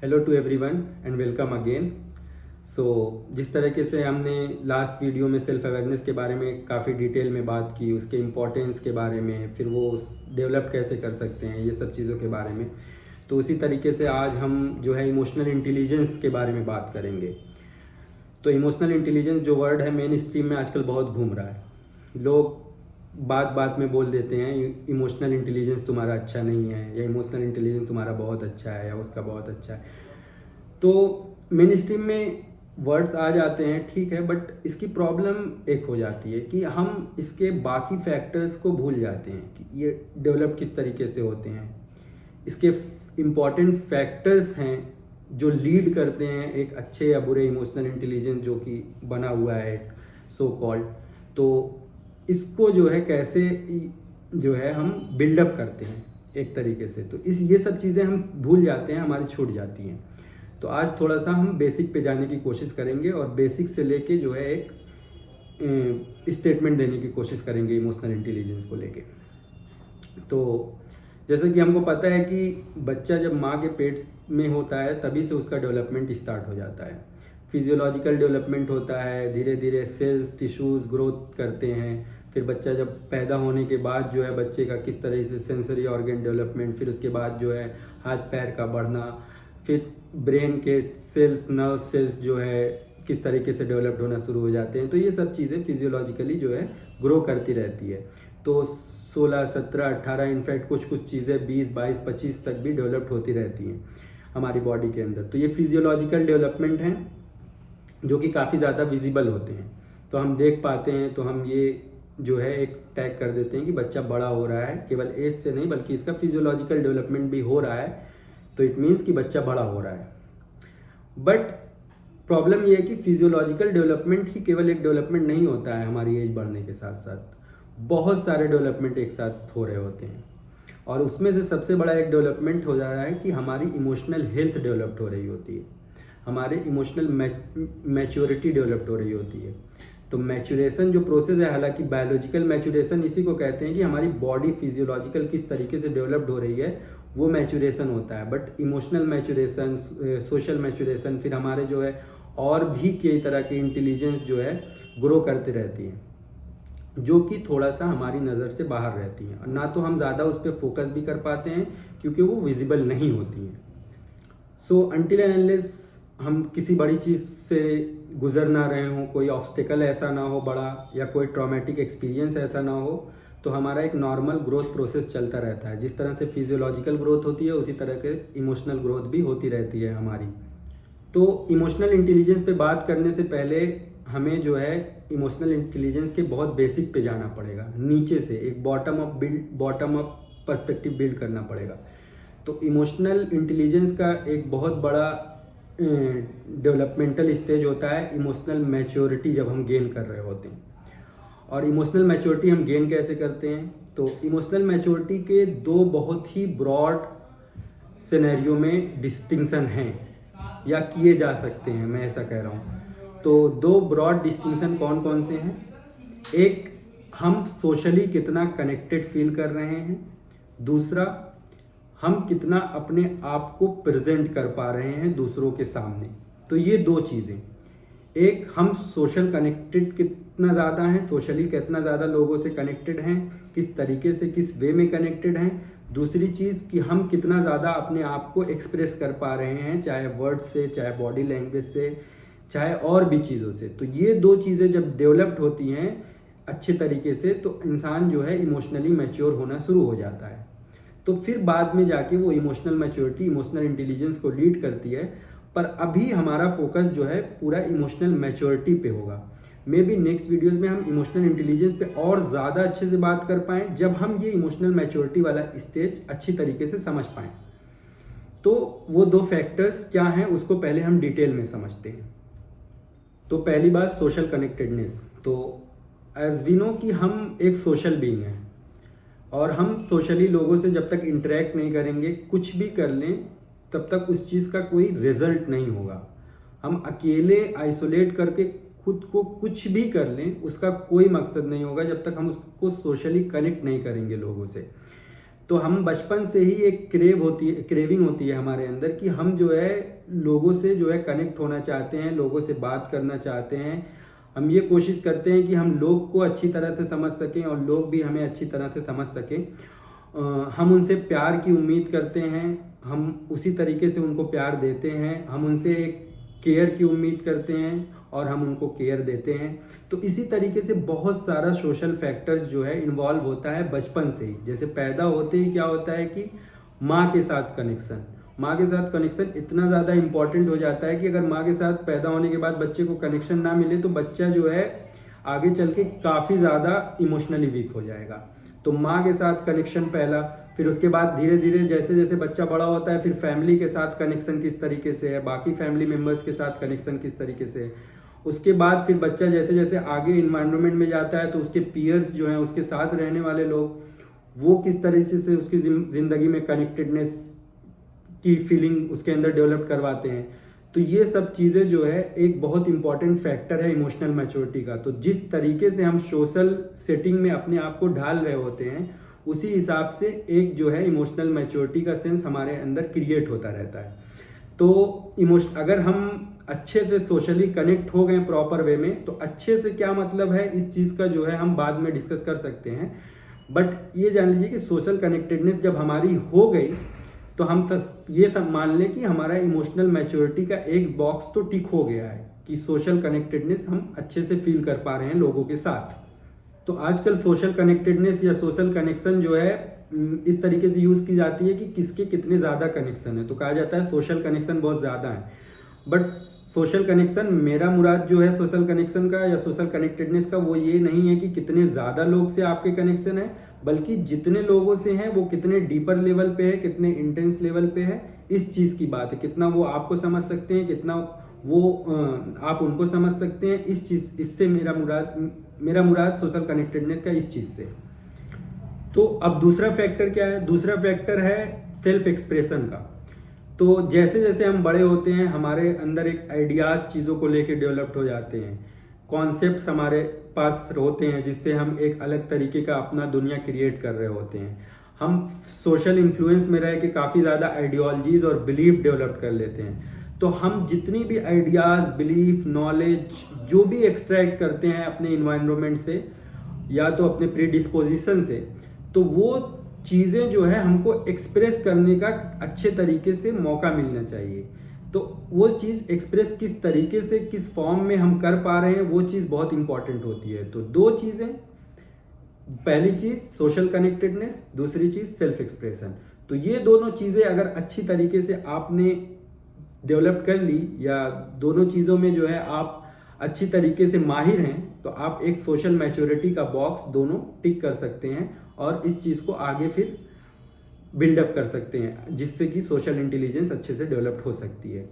Hello to everyone and welcome again. So जिस तरीके से हमने लास्ट वीडियो में सेल्फ अवेयरनेस के बारे में काफ़ी डिटेल में बात की, उसके इम्पोर्टेंस के बारे में, फिर वो डेवलप कैसे कर सकते हैं, ये सब चीज़ों के बारे में, तो उसी तरीके से आज हम जो है इमोशनल इंटेलिजेंस के बारे में बात करेंगे। तो इमोशनल इंटेलिजेंस जो वर्ड है मेन स्ट्रीम में आजकल बहुत घूम रहा है। लोग बात बात में बोल देते हैं इमोशनल इंटेलिजेंस तुम्हारा अच्छा नहीं है, या इमोशनल इंटेलिजेंस तुम्हारा बहुत अच्छा है, या उसका बहुत अच्छा है। तो मेन स्ट्रीम में वर्ड्स आ जाते हैं, ठीक है, बट इसकी प्रॉब्लम एक हो जाती है कि हम इसके बाकी फैक्टर्स को भूल जाते हैं कि ये डेवलप किस तरीके से होते हैं। इसके इम्पॉर्टेंट फैक्टर्स हैं जो लीड करते हैं एक अच्छे या बुरे इमोशनल इंटेलिजेंस जो कि बना हुआ है एक सो कॉल्ड। तो इसको जो है कैसे जो है हम बिल्डअप करते हैं एक तरीके से, तो ये सब चीज़ें हम भूल जाते हैं, हमारी छूट जाती हैं। तो आज थोड़ा सा हम बेसिक पे जाने की कोशिश करेंगे और बेसिक से लेके जो है एक स्टेटमेंट देने की कोशिश करेंगे इमोशनल इंटेलिजेंस को लेके। तो जैसे कि हमको पता है कि बच्चा जब माँ के पेट में होता है तभी से उसका डेवलपमेंट स्टार्ट हो जाता है। फिजियोलॉजिकल डेवलपमेंट होता है, धीरे धीरे सेल्स टिश्यूज़ ग्रोथ करते हैं। फिर बच्चा जब पैदा होने के बाद जो है बच्चे का किस तरह से सेंसरी ऑर्गन डेवलपमेंट, फिर उसके बाद जो है हाथ पैर का बढ़ना, फिर ब्रेन के सेल्स, नर्व सेल्स जो है किस तरीके से डेवलप्ड होना शुरू हो जाते हैं। तो ये सब चीज़ें फिजियोलॉजिकली जो है ग्रो करती रहती है। तो 16, 17, 18 इनफैक्ट कुछ चीज़ें 20, 22, 25 तक भी डेवलप्ड होती रहती हैं हमारी बॉडी के अंदर। तो ये फिजियोलॉजिकल डेवलपमेंट हैं जो कि काफ़ी ज़्यादा विजिबल होते हैं, तो हम देख पाते हैं। तो हम ये जो है एक टैग कर देते हैं कि बच्चा बड़ा हो रहा है, केवल एज से नहीं बल्कि इसका फिजियोलॉजिकल डेवलपमेंट भी हो रहा है, तो इट मीन्स कि बच्चा बड़ा हो रहा है। बट प्रॉब्लम ये है कि फिजियोलॉजिकल डेवलपमेंट ही केवल एक डेवलपमेंट नहीं होता है। हमारी एज बढ़ने के साथ साथ बहुत सारे डेवलपमेंट एक साथ हो रहे होते हैं, और उसमें से सबसे बड़ा एक डेवलपमेंट हो जा रहा है कि हमारी इमोशनल हेल्थ डेवलप्ड हो रही होती है, हमारे इमोशनल मैच्योरिटी डेवलप्ड हो रही होती है। तो मैच्योरेशन जो प्रोसेस है, हालांकि बायोलॉजिकल मैच्योरेशन इसी को कहते हैं कि हमारी बॉडी फिजियोलॉजिकल किस तरीके से डेवलप्ड हो रही है, वो मैच्योरेशन होता है। But emotional maturation, social maturation, फिर हमारे जो है और भी कई तरह के इंटेलिजेंस जो है ग्रो करते रहती है, जो कि थोड़ा सा हमारी नज़र से बाहर रहती हैं, ना तो हम ज़्यादा उस पर फोकस भी कर पाते हैं क्योंकि वो विजिबल नहीं होती हैं। सो अनटिल एंड अनलेस हम किसी बड़ी चीज़ से गुजर ना रहे हों, कोई ऑब्स्टिकल ऐसा ना हो बड़ा, या कोई ट्रॉमेटिक एक्सपीरियंस ऐसा ना हो, तो हमारा एक नॉर्मल ग्रोथ प्रोसेस चलता रहता है। जिस तरह से फिजियोलॉजिकल ग्रोथ होती है उसी तरह के इमोशनल ग्रोथ भी होती रहती है हमारी। तो इमोशनल इंटेलिजेंस पे बात करने से पहले हमें जो है इमोशनल इंटेलिजेंस के बहुत बेसिक पे जाना पड़ेगा, नीचे से एक बॉटम अप पर्सपेक्टिव बिल्ड करना पड़ेगा। तो इमोशनल इंटेलिजेंस का एक बहुत बड़ा डेवलपमेंटल स्टेज होता है इमोशनल मैच्योरिटी, जब हम गेन कर रहे होते हैं। और इमोशनल मैच्योरिटी हम गेन कैसे करते हैं? तो इमोशनल मैच्योरिटी के दो बहुत ही ब्रॉड सिनेरियो में डिस्टिंक्शन हैं, या किए जा सकते हैं, मैं ऐसा कह रहा हूँ। तो दो ब्रॉड डिस्टिंक्शन कौन कौन से हैं? एक, हम सोशली कितना कनेक्टेड फील कर रहे हैं। दूसरा, हम कितना अपने आप को प्रेजेंट कर पा रहे हैं दूसरों के सामने। तो ये दो चीज़ें, एक, हम सोशल कनेक्टेड कितना ज़्यादा हैं, सोशली कितना ज़्यादा लोगों से कनेक्टेड हैं, किस तरीके से, किस वे में कनेक्टेड हैं। दूसरी चीज़ कि हम कितना ज़्यादा अपने आप को एक्सप्रेस कर पा रहे हैं, चाहे वर्ड से, चाहे बॉडी लैंग्वेज से, चाहे और भी चीज़ों से। तो ये दो चीज़ें जब डेवलप्ड होती हैं अच्छे तरीके से, तो इंसान जो है इमोशनली मैच्योर होना शुरू हो जाता है। तो फिर बाद में जाके वो इमोशनल मैच्योरिटी इमोशनल इंटेलिजेंस को लीड करती है। पर अभी हमारा फोकस जो है पूरा इमोशनल मैच्योरिटी पे होगा। मे बी नेक्स्ट वीडियोस में हम इमोशनल इंटेलिजेंस पे और ज़्यादा अच्छे से बात कर पाएँ, जब हम ये इमोशनल मैच्योरिटी वाला स्टेज अच्छी तरीके से समझ पाएँ। तो वो दो फैक्टर्स क्या हैं उसको पहले हम डिटेल में समझते हैं। तो पहली बात, सोशल कनेक्टेडनेस। तो एज वी नो कि हम एक सोशल बीइंग हैं, और हम सोशली लोगों से जब तक इंटरेक्ट नहीं करेंगे, कुछ भी कर लें, तब तक उस चीज़ का कोई रिजल्ट नहीं होगा। हम अकेले आइसोलेट करके खुद को कुछ भी कर लें, उसका कोई मकसद नहीं होगा जब तक हम उसको सोशली कनेक्ट नहीं करेंगे लोगों से। तो हम बचपन से ही एक क्रेविंग होती है हमारे अंदर कि हम जो है लोगों से जो है कनेक्ट होना चाहते हैं, लोगों से बात करना चाहते हैं। हम ये कोशिश करते हैं कि हम लोग को अच्छी तरह से समझ सकें और लोग भी हमें अच्छी तरह से समझ सकें। हम उनसे प्यार की उम्मीद करते हैं, हम उसी तरीके से उनको प्यार देते हैं। हम उनसे एक केयर की उम्मीद करते हैं और हम उनको केयर देते हैं। तो इसी तरीके से बहुत सारा सोशल फैक्टर्स जो है इन्वॉल्व होता है बचपन से ही। जैसे पैदा होते ही क्या होता है कि माँ के साथ कनेक्शन इतना ज़्यादा इम्पॉर्टेंट हो जाता है कि अगर माँ के साथ पैदा होने के बाद बच्चे को कनेक्शन ना मिले तो बच्चा जो है आगे चल के काफ़ी ज़्यादा इमोशनली वीक हो जाएगा। तो माँ के साथ कनेक्शन पहला, फिर उसके बाद धीरे धीरे जैसे जैसे बच्चा बड़ा होता है फिर फैमिली के साथ कनेक्शन किस तरीके से है, बाकी फैमिली मेम्बर्स के साथ कनेक्शन किस तरीके से है। उसके बाद फिर बच्चा जैसे जैसे आगे इन्वायरमेंट में जाता है तो उसके पीयर्स जो हैं, उसके साथ रहने वाले लोग, वो किस तरीके से उसकी ज़िंदगी में कनेक्टेडनेस की फीलिंग उसके अंदर डेवलप करवाते हैं। तो ये सब चीज़ें जो है एक बहुत इंपॉर्टेंट फैक्टर है इमोशनल मैच्योरिटी का। तो जिस तरीके से हम सोशल सेटिंग में अपने आप को ढाल रहे होते हैं उसी हिसाब से एक जो है इमोशनल मैच्योरिटी का सेंस हमारे अंदर क्रिएट होता रहता है। तो अगर हम अच्छे से सोशली कनेक्ट हो गए प्रॉपर वे में, तो अच्छे से क्या मतलब है इस चीज़ का जो है हम बाद में डिस्कस कर सकते हैं। बट ये जान लीजिए कि सोशल कनेक्टेडनेस जब हमारी हो गई तो हम ये सब मान लें कि हमारा इमोशनल मैच्योरिटी का एक बॉक्स तो टिक हो गया है कि सोशल कनेक्टेडनेस हम अच्छे से फील कर पा रहे हैं लोगों के साथ। तो आजकल सोशल कनेक्टेडनेस या सोशल कनेक्शन जो है इस तरीके से यूज़ की जाती है कि किसके कितने ज़्यादा कनेक्शन है। तो कहा जाता है सोशल कनेक्शन बहुत ज़्यादा है, बट सोशल कनेक्शन, मेरा मुराद जो है सोशल कनेक्शन का या सोशल कनेक्टेडनेस का, वो ये नहीं है कि कितने ज़्यादा लोग से आपके कनेक्शन है, बल्कि जितने लोगों से हैं वो कितने डीपर लेवल पे है, कितने इंटेंस लेवल पे है, इस चीज़ की बात है। कितना वो आपको समझ सकते हैं, कितना वो आप उनको समझ सकते हैं, इस चीज़, इससे मेरा मुराद सोशल कनेक्टेडनेस का इस चीज़ से। तो अब दूसरा फैक्टर क्या है? दूसरा फैक्टर है सेल्फ एक्सप्रेशन का। तो जैसे जैसे हम बड़े होते हैं हमारे अंदर एक आइडियाज़ चीज़ों को लेके डेवलप्ड हो जाते हैं, कॉन्सेप्ट्स हमारे पास होते हैं जिससे हम एक अलग तरीके का अपना दुनिया क्रिएट कर रहे होते हैं। हम सोशल इन्फ्लुएंस में रह के काफ़ी ज़्यादा आइडियोलॉजीज़ और बिलीफ डेवलप कर लेते हैं। तो हम जितनी भी आइडियाज़, बिलीफ, नॉलेज जो भी एक्सट्रैक्ट करते हैं अपने इन्वायरमेंट से या तो अपने प्री डिस्पोजिशन से, तो वो चीज़ें जो है हमको एक्सप्रेस करने का अच्छे तरीके से मौका मिलना चाहिए। तो वो चीज़ एक्सप्रेस किस तरीके से, किस फॉर्म में हम कर पा रहे हैं, वो चीज़ बहुत इंपॉर्टेंट होती है। तो दो चीज़ें, पहली चीज़ सोशल कनेक्टेडनेस, दूसरी चीज़ सेल्फ एक्सप्रेशन। तो ये दोनों चीज़ें अगर अच्छी तरीके से आपने डेवलप कर ली या दोनों चीज़ों में जो है आप अच्छी तरीके से माहिर हैं, तो आप एक सोशल मैच्योरिटी का बॉक्स दोनों टिक कर सकते हैं और इस चीज़ को आगे फिर बिल्डअप कर सकते हैं, जिससे कि सोशल इंटेलिजेंस अच्छे से डेवलप्ड हो सकती है।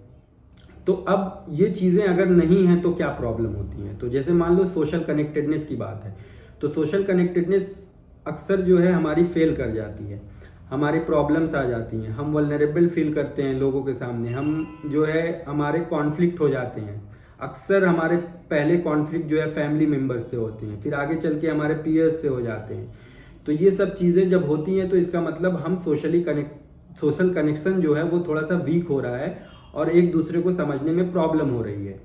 तो अब ये चीज़ें अगर नहीं हैं तो क्या प्रॉब्लम होती हैं? तो जैसे मान लो सोशल कनेक्टेडनेस की बात है, तो सोशल कनेक्टेडनेस अक्सर जो है हमारी फेल कर जाती है, हमारे प्रॉब्लम्स आ जाती हैं, हम वल्नरेबल फील करते हैं लोगों के सामने, हम जो है हमारे कॉन्फ्लिक्ट हो जाते हैं। अक्सर हमारे पहले कॉन्फ्लिक्ट जो है फैमिली मेम्बर्स से होते हैं, फिर आगे चल के हमारे पीयर्स से हो जाते हैं। तो ये सब चीज़ें जब होती हैं तो इसका मतलब हम सोशल कनेक्शन जो है वो थोड़ा सा वीक हो रहा है और एक दूसरे को समझने में प्रॉब्लम हो रही है।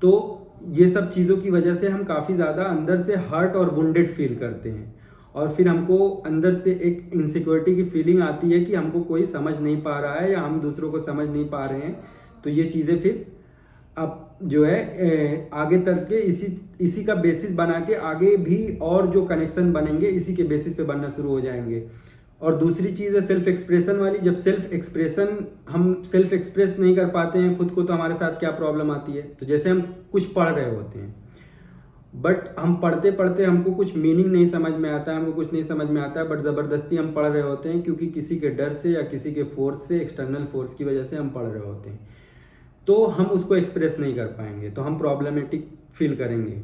तो ये सब चीज़ों की वजह से हम काफ़ी ज़्यादा अंदर से हर्ट और वुंडेड फील करते हैं और फिर हमको अंदर से एक इनसिक्योरिटी की फीलिंग आती है कि हमको कोई समझ नहीं पा रहा है या हम दूसरों को समझ नहीं पा रहे हैं। तो ये चीज़ें फिर अब जो है आगे तक के इसी का बेसिस बना के आगे भी और जो कनेक्शन बनेंगे इसी के बेसिस पे बनना शुरू हो जाएंगे। और दूसरी चीज़ है सेल्फ एक्सप्रेशन वाली। जब हम सेल्फ एक्सप्रेस नहीं कर पाते हैं खुद को, तो हमारे साथ क्या प्रॉब्लम आती है? तो जैसे हम कुछ पढ़ रहे होते हैं, बट हम पढ़ते पढ़ते हमको कुछ मीनिंग नहीं समझ में आता है, हमको कुछ नहीं समझ में आता है, बट ज़बरदस्ती हम पढ़ रहे होते हैं क्योंकि किसी के डर से या किसी के फोर्स से, एक्सटर्नल फोर्स की वजह से हम पढ़ रहे होते हैं। तो हम उसको एक्सप्रेस नहीं कर पाएंगे, तो हम प्रॉब्लमेटिक फील करेंगे,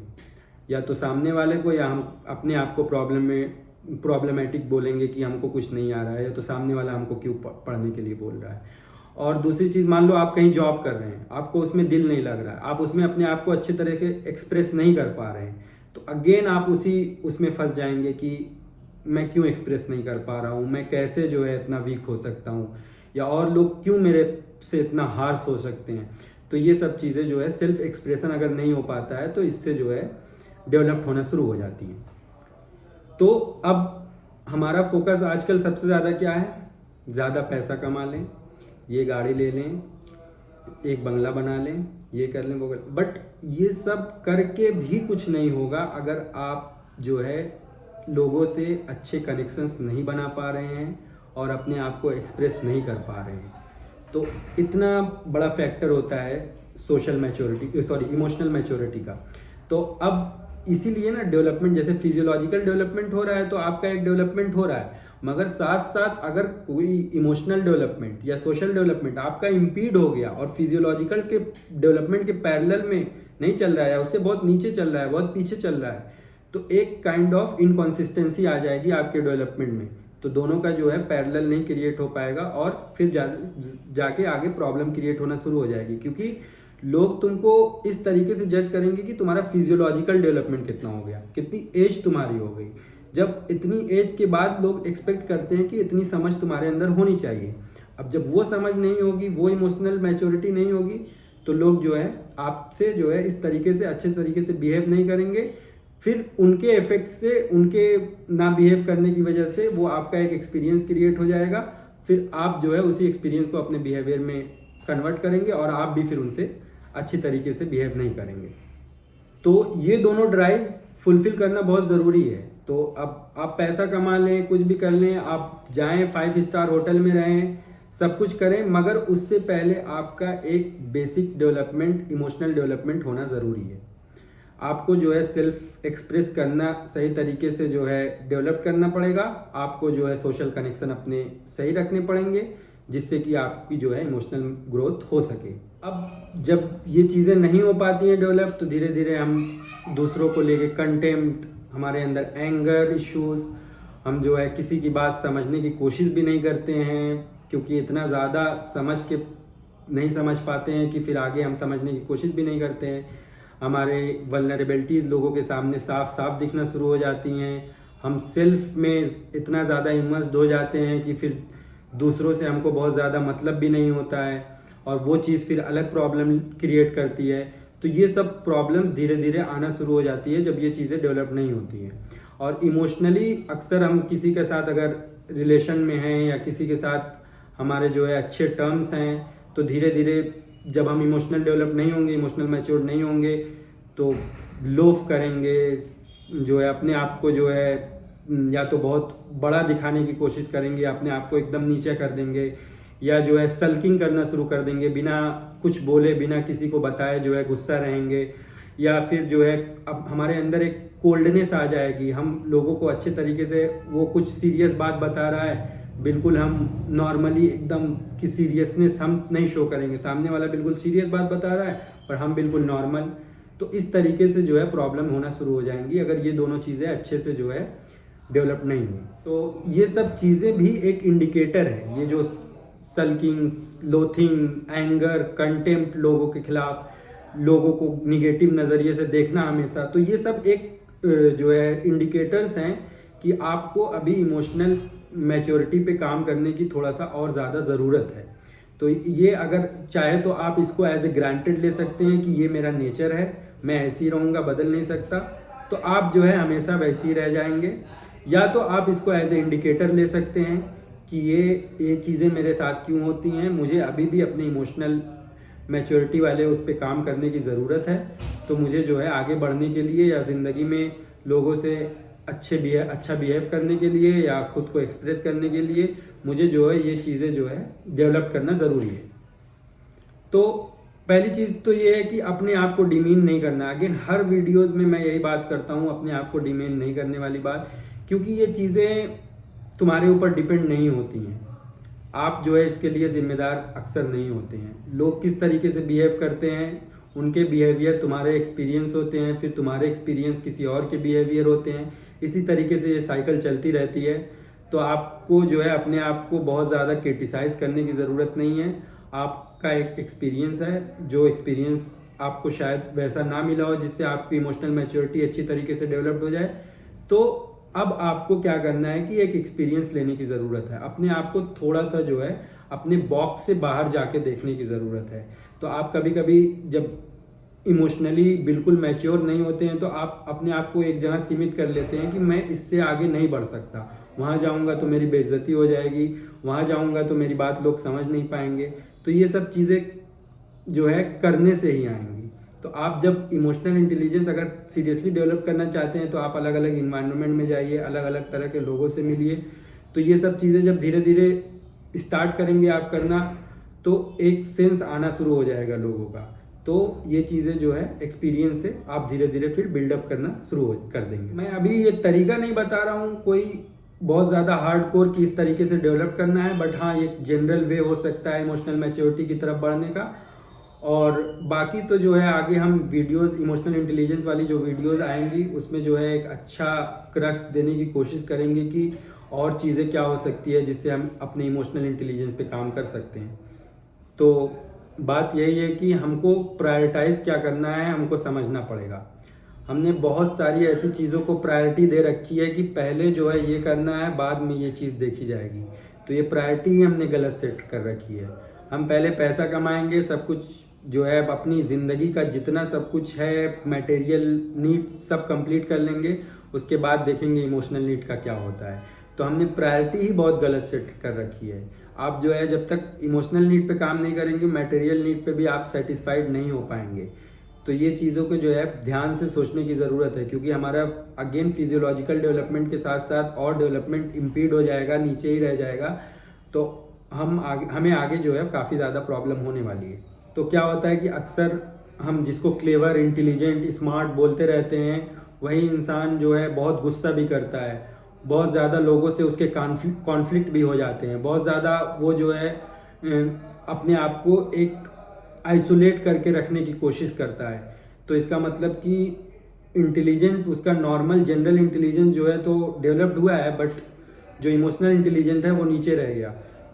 या तो सामने वाले को या हम अपने आप को प्रॉब्लमेटिक बोलेंगे कि हमको कुछ नहीं आ रहा है, या तो सामने वाला हमको क्यों पढ़ने के लिए बोल रहा है। और दूसरी चीज़, मान लो आप कहीं जॉब कर रहे हैं, आपको उसमें दिल नहीं लग रहा है, आप उसमें अपने आप को अच्छे तरह के एक्सप्रेस नहीं कर पा रहे हैं, तो अगेन आप उसमें फंस जाएंगे कि मैं क्यों एक्सप्रेस नहीं कर पा रहा हूँ, मैं कैसे जो है इतना वीक हो सकता हूँ, या और लोग क्यों मेरे से इतना हार्श हो सकते हैं। तो ये सब चीज़ें जो है सेल्फ एक्सप्रेशन अगर नहीं हो पाता है तो इससे जो है डेवलप्ड होना शुरू हो जाती हैं। तो अब हमारा फोकस आजकल सबसे ज़्यादा क्या है, ज़्यादा पैसा कमा लें, ये गाड़ी ले लें, एक बंगला बना लें, ये कर लें, वो कर, बट ये सब करके भी कुछ नहीं होगा अगर आप जो है लोगों से अच्छे कनेक्शंस नहीं बना पा रहे हैं और अपने आप को एक्सप्रेस नहीं कर पा रहे हैं। तो इतना बड़ा फैक्टर होता है social maturity, sorry emotional maturity का। तो अब इसीलिए ना डेवलपमेंट, जैसे फिजियोलॉजिकल डेवलपमेंट हो रहा है तो आपका एक डेवलपमेंट हो रहा है, मगर साथ साथ अगर कोई इमोशनल डेवलपमेंट या सोशल डेवलपमेंट आपका इम्पीड हो गया और फिजियोलॉजिकल के डेवलपमेंट के पैरेलल में नहीं चल रहा है, उससे बहुत नीचे चल रहा है, बहुत पीछे चल रहा है, तो एक काइंड ऑफ इनकॉन्सिस्टेंसी आ जाएगी आपके डेवलपमेंट में। तो दोनों का जो है पैरेलल नहीं क्रिएट हो पाएगा और फिर जाके आगे प्रॉब्लम क्रिएट होना शुरू हो जाएगी, क्योंकि लोग तुमको इस तरीके से जज करेंगे कि तुम्हारा फिजियोलॉजिकल डेवलपमेंट कितना हो गया, कितनी एज तुम्हारी हो गई। जब इतनी एज के बाद लोग एक्सपेक्ट करते हैं कि इतनी समझ तुम्हारे अंदर होनी चाहिए। अब जब वो समझ नहीं होगी, वो इमोशनल मैच्योरिटी नहीं होगी, तो लोग जो है आपसे जो है इस तरीके से अच्छे तरीके से बिहेव नहीं करेंगे। फिर उनके इफेक्ट से, उनके ना बिहेव करने की वजह से वो आपका एक एक्सपीरियंस क्रिएट हो जाएगा। फिर आप जो है उसी एक्सपीरियंस को अपने बिहेवियर में कन्वर्ट करेंगे और आप भी फिर उनसे अच्छी तरीके से बिहेव नहीं करेंगे। तो ये दोनों ड्राइव फुलफिल करना बहुत ज़रूरी है। तो अब आप पैसा कमा लें, कुछ भी कर लें, आप जाएं 5 स्टार होटल में रहें, सब कुछ करें, मगर उससे पहले आपका एक बेसिक डेवलपमेंट, इमोशनल डेवलपमेंट होना ज़रूरी है। आपको जो है सेल्फ एक्सप्रेस करना सही तरीके से जो है डेवलप करना पड़ेगा। आपको जो है सोशल कनेक्शन अपने सही रखने पड़ेंगे, जिससे कि आपकी जो है इमोशनल ग्रोथ हो सके। अब जब ये चीज़ें नहीं हो पाती हैं डेवलप, तो धीरे धीरे हम दूसरों को लेके कंटेम्प्ट, हमारे अंदर एंगर इश्यूज, हम जो है किसी की बात समझने की कोशिश भी नहीं करते हैं, क्योंकि इतना ज़्यादा समझ के नहीं समझ पाते हैं कि फिर आगे हम समझने की कोशिश भी नहीं करते हैं। हमारे वल्नरेबिलिटीज़ लोगों के सामने साफ साफ दिखना शुरू हो जाती हैं। हम सेल्फ में इतना ज़्यादा इमर्स्ड हो जाते हैं कि फिर दूसरों से हमको बहुत ज़्यादा मतलब भी नहीं होता है, और वो चीज़ फिर अलग प्रॉब्लम क्रिएट करती है। तो ये सब प्रॉब्लम्स धीरे धीरे आना शुरू हो जाती है जब ये चीज़ें डेवलप नहीं होती हैं। और इमोशनली अक्सर हम किसी के साथ अगर रिलेशन में हैं या किसी के साथ हमारे जो है अच्छे टर्म्स हैं, तो धीरे धीरे जब हम इमोशनल डेवलप नहीं होंगे, इमोशनल मैच्योर नहीं होंगे, तो लोफ करेंगे, जो है अपने आप को जो है या तो बहुत बड़ा दिखाने की कोशिश करेंगे, अपने आप को एकदम नीचे कर देंगे, या जो है सल्किंग करना शुरू कर देंगे, बिना कुछ बोले, बिना किसी को बताए जो है गुस्सा रहेंगे, या फिर जो है अब हमारे अंदर एक कोल्डनेस आ जाएगी। हम लोगों को अच्छे तरीके से, वो कुछ सीरियस बात बता रहा है, बिल्कुल हम नॉर्मली एकदम की सीरियसनेस हम नहीं शो करेंगे, सामने वाला बिल्कुल सीरियस बात बता रहा है पर हम बिल्कुल नॉर्मल। तो इस तरीके से जो है प्रॉब्लम होना शुरू हो जाएंगी अगर ये दोनों चीज़ें अच्छे से जो है डेवलप नहीं हुई। तो ये सब चीज़ें भी एक इंडिकेटर है, ये जो सल्किंग, लोथिंग, एंगर, कंटेम्प्ट, लोगों के खिलाफ, लोगों को निगेटिव नज़रिए से देखना हमेशा, तो ये सब एक जो है इंडिकेटर्स हैं कि आपको अभी इमोशनल मैच्योरिटी पे काम करने की थोड़ा सा और ज़्यादा ज़रूरत है। तो ये अगर चाहे तो आप इसको एज ए ग्रांटेड ले सकते हैं कि ये मेरा नेचर है, मैं ऐसे ही रहूँगा, बदल नहीं सकता, तो आप जो है हमेशा वैसे ही रह जाएंगे। या तो आप इसको एज ए इंडिकेटर ले सकते हैं कि ये चीज़ें मेरे साथ क्यों होती हैं, मुझे अभी भी अपने इमोशनल मैच्योरिटी वाले उस पर काम करने की ज़रूरत है। तो मुझे जो है आगे बढ़ने के लिए या ज़िंदगी में लोगों से अच्छा बिहेव करने के लिए या खुद को एक्सप्रेस करने के लिए मुझे जो है ये चीज़ें जो है डेवलप करना ज़रूरी है। तो पहली चीज़ तो ये है कि अपने आप को डिमीन नहीं करना। अगेन हर वीडियोज़ में मैं यही बात करता हूँ, अपने आप को डिमीन नहीं करने वाली बात, क्योंकि ये चीज़ें तुम्हारे ऊपर डिपेंड नहीं होती हैं। आप जो है इसके लिए जिम्मेदार अक्सर नहीं होते हैं। लोग किस तरीके से बिहेव करते हैं, उनके बिहेवियर तुम्हारे एक्सपीरियंस होते हैं, फिर तुम्हारे एक्सपीरियंस किसी और के बिहेवियर होते हैं, इसी तरीके से ये साइकिल चलती रहती है। तो आपको जो है अपने आप को बहुत ज़्यादा क्रिटिसाइज़ करने की ज़रूरत नहीं है। आपका एक एक्सपीरियंस है, जो एक्सपीरियंस आपको शायद वैसा ना मिला हो जिससे आपकी इमोशनल मैच्योरिटी अच्छी तरीके से डेवलप्ड हो जाए, तो अब आपको क्या करना है कि एक एक्सपीरियंस लेने की ज़रूरत है, अपने आप को थोड़ा सा जो है अपने बॉक्स से बाहर जाके देखने की ज़रूरत है। तो आप कभी कभी जब इमोशनली बिल्कुल मैच्योर नहीं होते हैं तो आप अपने आप को एक जगह सीमित कर लेते हैं कि मैं इससे आगे नहीं बढ़ सकता, वहाँ जाऊँगा तो मेरी बेइज्जती हो जाएगी, वहाँ जाऊँगा तो मेरी बात लोग समझ नहीं पाएंगे। तो ये सब चीज़ें जो है करने से ही आएंगी। तो आप जब इमोशनल इंटेलिजेंस अगर सीरियसली डेवलप करना चाहते हैं तो आप अलग अलग इन्वायरमेंट में जाइए, अलग अलग तरह के लोगों से मिलिए। तो ये सब चीज़ें जब धीरे धीरे स्टार्ट करेंगे आप करना तो एक सेंस आना शुरू हो जाएगा लोगों का। तो ये चीज़ें जो है एक्सपीरियंस से आप धीरे धीरे फिर बिल्डअप करना शुरू कर देंगे। मैं अभी ये तरीका नहीं बता रहा हूँ कोई बहुत ज़्यादा हार्डकोर किस तरीके से डेवलप करना है, बट हाँ एक जनरल वे हो सकता है इमोशनल मैच्योरिटी की तरफ बढ़ने का। और बाकी तो जो है आगे हम वीडियोस इमोशनल इंटेलिजेंस वाली जो वीडियोस आएंगी उसमें जो है एक अच्छा क्रक्स देने की कोशिश करेंगे कि और चीज़ें क्या हो सकती है जिससे हम अपने इमोशनल इंटेलिजेंस पे काम कर सकते हैं। तो बात यही है कि हमको प्रायोरिटाइज क्या करना है, हमको समझना पड़ेगा। हमने बहुत सारी ऐसी चीज़ों को प्रायोरिटी दे रखी है कि पहले जो है ये करना है, बाद में ये चीज़ देखी जाएगी। तो ये प्रायोरिटी ही हमने गलत सेट कर रखी है। हम पहले पैसा कमाएंगे, सब कुछ जो है अपनी ज़िंदगी का जितना सब कुछ है मटेरियल नीड सब कंप्लीट कर लेंगे, उसके बाद देखेंगे इमोशनल नीड का क्या होता है। तो हमने प्रायोरिटी ही बहुत गलत सेट कर रखी है। आप जो है जब तक इमोशनल नीड पे काम नहीं करेंगे मटेरियल नीड पे भी आप सेटिस्फाइड नहीं हो पाएंगे। तो ये चीज़ों को जो है ध्यान से सोचने की ज़रूरत है, क्योंकि हमारा अगेन फिजियोलॉजिकल डेवलपमेंट के साथ साथ और डेवलपमेंट इम्पीड हो जाएगा, नीचे ही रह जाएगा। तो हमें आगे जो है काफ़ी ज़्यादा प्रॉब्लम होने वाली है। तो क्या होता है कि अक्सर हम जिसको क्लेवर, इंटेलिजेंट, स्मार्ट बोलते रहते हैं वही इंसान जो है बहुत गुस्सा भी करता है, बहुत ज़्यादा लोगों से उसके कॉन्फ्लिक्ट भी हो जाते हैं, बहुत ज़्यादा वो जो है अपने आप को एक आइसोलेट करके रखने की कोशिश करता है। तो इसका मतलब कि इंटेलिजेंट उसका नॉर्मल जनरल इंटेलिजेंस जो है तो डेवलप्ड हुआ है, बट जो इमोशनल इंटेलिजेंट है वो नीचे रह गया।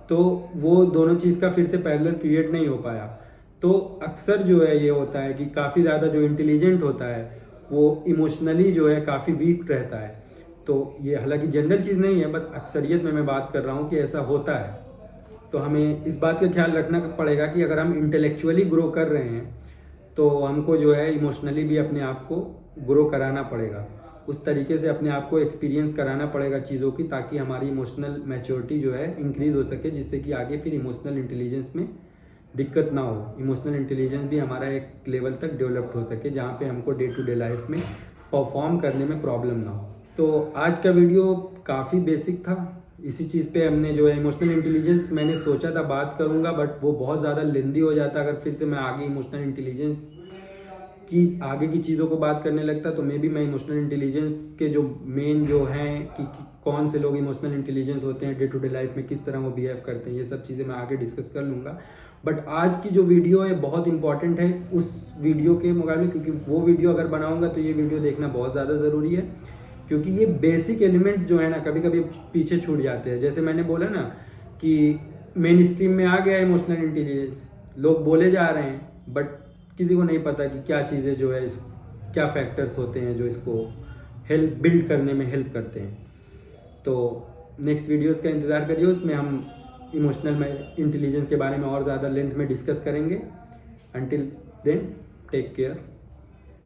तो वो दोनों चीज़ का फिर से पैरेलल क्रिएट नहीं हो पाया। तो अक्सर जो है ये होता है कि काफ़ी ज़्यादा जो इंटेलिजेंट होता है वो इमोशनली जो है काफ़ी वीक रहता है। तो ये हालांकि जनरल चीज़ नहीं है, बट अक्सरियत में मैं बात कर रहा हूँ कि ऐसा होता है। तो हमें इस बात का ख्याल रखना पड़ेगा कि अगर हम इंटेलेक्चुअली ग्रो कर रहे हैं तो हमको जो है इमोशनली भी अपने आप को ग्रो कराना पड़ेगा, उस तरीके से अपने आप को एक्सपीरियंस कराना पड़ेगा चीज़ों की, ताकि हमारी इमोशनल मैच्योरिटी जो है इंक्रीज़ हो सके, जिससे कि आगे फिर इमोशनल इंटेलिजेंस में दिक्कत ना हो। इमोशनल इंटेलिजेंस भी हमारा एक लेवल तक डेवलप्ड हो सके जहाँ पे हमको डे टू डे लाइफ में परफॉर्म करने में प्रॉब्लम ना हो। तो आज का वीडियो काफ़ी बेसिक था, इसी चीज़ पे हमने जो है इमोशनल इंटेलिजेंस मैंने सोचा था बात करूँगा, बट वो बहुत ज़्यादा लेंदी हो जाता अगर फिर से मैं आगे इमोशनल इंटेलिजेंस की आगे की चीज़ों को बात करने लगता। तो मैं इमोशनल इंटेलिजेंस के जो मेन जो हैं कि कौन से लोग इमोशनल इंटेलिजेंस होते हैं, डे टू डे लाइफ में किस तरह वो बिहेव करते हैं, ये सब चीज़ें मैं आगे डिस्कस कर लूँगा। बट आज की जो वीडियो है बहुत इंपॉर्टेंट है उस वीडियो के मुकाबले, क्योंकि वो वीडियो अगर बनाऊँगा तो ये वीडियो देखना बहुत ज़्यादा ज़रूरी है, क्योंकि ये बेसिक एलिमेंट्स जो है ना कभी कभी पीछे छूट जाते हैं। जैसे मैंने बोला ना कि मेन स्ट्रीम में आ गया इमोशनल इंटेलिजेंस, लोग बोले जा रहे हैं, बट किसी को नहीं पता कि क्या चीज़ें जो है क्या फैक्टर्स होते हैं जो इसको हेल्प बिल्ड करने में हेल्प करते हैं। तो नेक्स्ट वीडियोस का इंतज़ार करिए, उसमें हम इमोशनल इंटेलिजेंस के बारे में और ज़्यादा लेंथ में डिस्कस करेंगे। Until then take care.